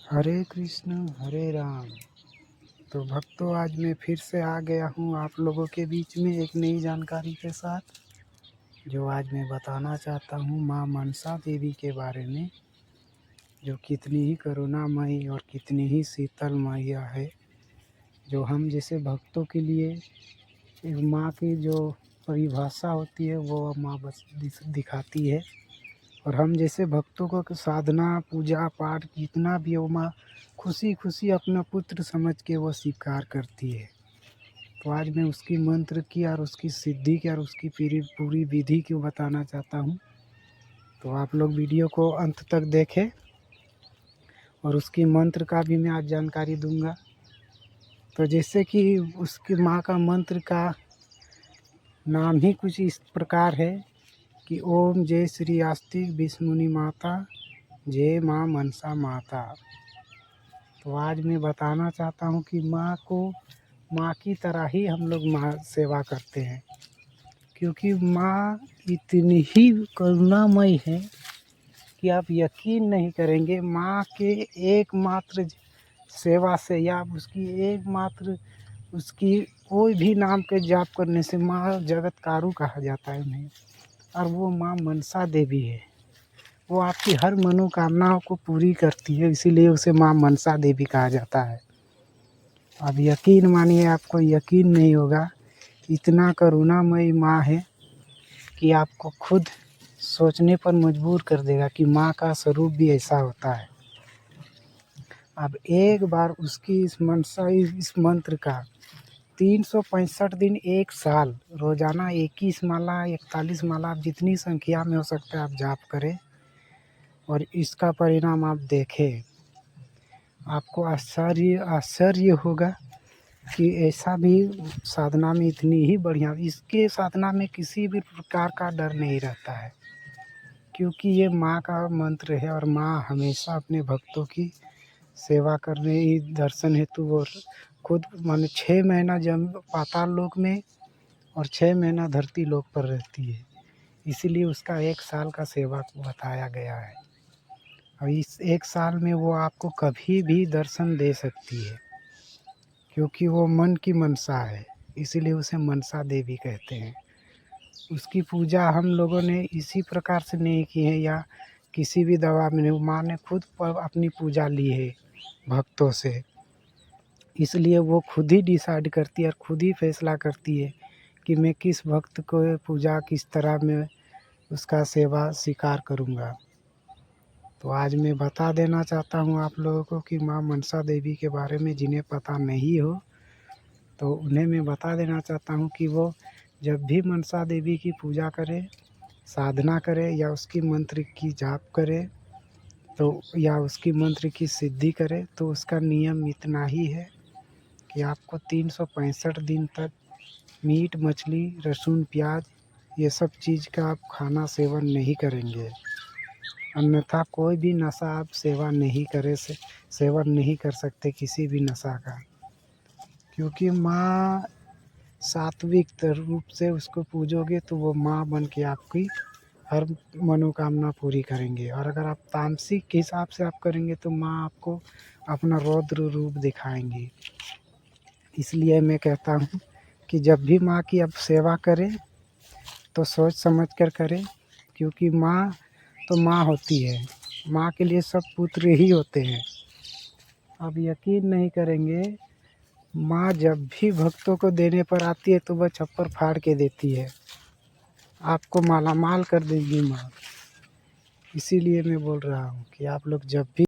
हरे कृष्ण हरे राम। तो भक्तों, आज मैं फिर से आ गया हूँ आप लोगों के बीच में एक नई जानकारी के साथ, जो आज मैं बताना चाहता हूँ माँ मनसा देवी के बारे में, जो कितनी ही करुणामयी और कितनी ही शीतल मैया है, जो हम जैसे भक्तों के लिए एक माँ की जो परिभाषा होती है वो माँ बस दिखाती है। और हम जैसे भक्तों को साधना पूजा पाठ जितना भी वो माँ खुशी खुशी अपना पुत्र समझ के वो स्वीकार करती है। तो आज मैं उसकी मंत्र की और उसकी सिद्धि की और उसकी पूरी विधि को बताना चाहता हूँ। तो आप लोग वीडियो को अंत तक देखें और उसकी मंत्र का भी मैं आज जानकारी दूंगा। तो जैसे कि उसकी माँ का मंत्र का नाम ही कुछ इस प्रकार है कि ओम जय श्री आस्तिक विष्णुनी माता, जय माँ मनसा माता। तो आज मैं बताना चाहता हूँ कि माँ को माँ की तरह ही हम लोग माँ सेवा करते हैं, क्योंकि माँ इतनी ही करुणामयी है कि आप यकीन नहीं करेंगे। माँ के एकमात्र सेवा से या उसकी एकमात्र उसकी कोई भी नाम के जाप करने से माँ जगतकारु कहा जाता है उन्हें। और वो माँ मनसा देवी है, वो आपकी हर मनोकामनाओं को पूरी करती है, इसीलिए उसे माँ मनसा देवी कहा जाता है। अब यकीन मानिए, आपको यकीन नहीं होगा, इतना करुणामयी माँ है कि आपको खुद सोचने पर मजबूर कर देगा कि माँ का स्वरूप भी ऐसा होता है। अब एक बार उसकी इस मनसा इस मंत्र का 365 दिन एक साल रोज़ाना 21 माला 41 माला, आप जितनी संख्या में हो सकता है आप जाप करें और इसका परिणाम आप देखें। आपको आश्चर्य होगा कि ऐसा भी साधना में इतनी ही बढ़िया, इसके साधना में किसी भी प्रकार का डर नहीं रहता है, क्योंकि ये माँ का मंत्र है और माँ हमेशा अपने भक्तों की सेवा करने ही दर्शन हेतु वो खुद माने 6 महीना जन्म पाताल लोक में और 6 महीना धरती लोक पर रहती है, इसीलिए उसका 1 साल का सेवा बताया गया है। और इस 1 साल में वो आपको कभी भी दर्शन दे सकती है, क्योंकि वो मन की मनसा है, इसीलिए उसे मनसा देवी कहते हैं। उसकी पूजा हम लोगों ने इसी प्रकार से नहीं की है या किसी भी दवा में नहीं, माँ ने खुद अपनी पूजा ली है भक्तों से, इसलिए वो खुद ही डिसाइड करती है और खुद ही फैसला करती है कि मैं किस भक्त को पूजा किस तरह में उसका सेवा स्वीकार करूँगा। तो आज मैं बता देना चाहता हूँ आप लोगों को कि माँ मनसा देवी के बारे में जिन्हें पता नहीं हो, तो उन्हें मैं बता देना चाहता हूँ कि वो जब भी मनसा देवी की पूजा करें, साधना करें या उसकी मंत्र की जाप करें, तो या उसकी मंत्र की सिद्धि करें, तो उसका नियम इतना ही है कि आपको 365 दिन तक मीट मछली लहसुन प्याज ये सब चीज़ का आप खाना सेवन नहीं करेंगे, अन्यथा कोई भी नशा आप सेवन नहीं कर सकते किसी भी नशा का, क्योंकि माँ सात्विक रूप से उसको पूजोगे तो वो माँ बन के आपकी हर मनोकामना पूरी करेंगे। और अगर आप तामसिक के हिसाब से आप करेंगे तो माँ आपको अपना रौद्र रूप दिखाएंगी। इसलिए मैं कहता हूँ कि जब भी माँ की आप सेवा करें तो सोच समझ कर करें, क्योंकि माँ तो माँ होती है, माँ के लिए सब पुत्र ही होते हैं। आप यकीन नहीं करेंगे, माँ जब भी भक्तों को देने पर आती है तो वह छप्पर फाड़ के देती है, आपको मालामाल कर देगी माँ। इसीलिए मैं बोल रहा हूँ कि आप लोग जब भी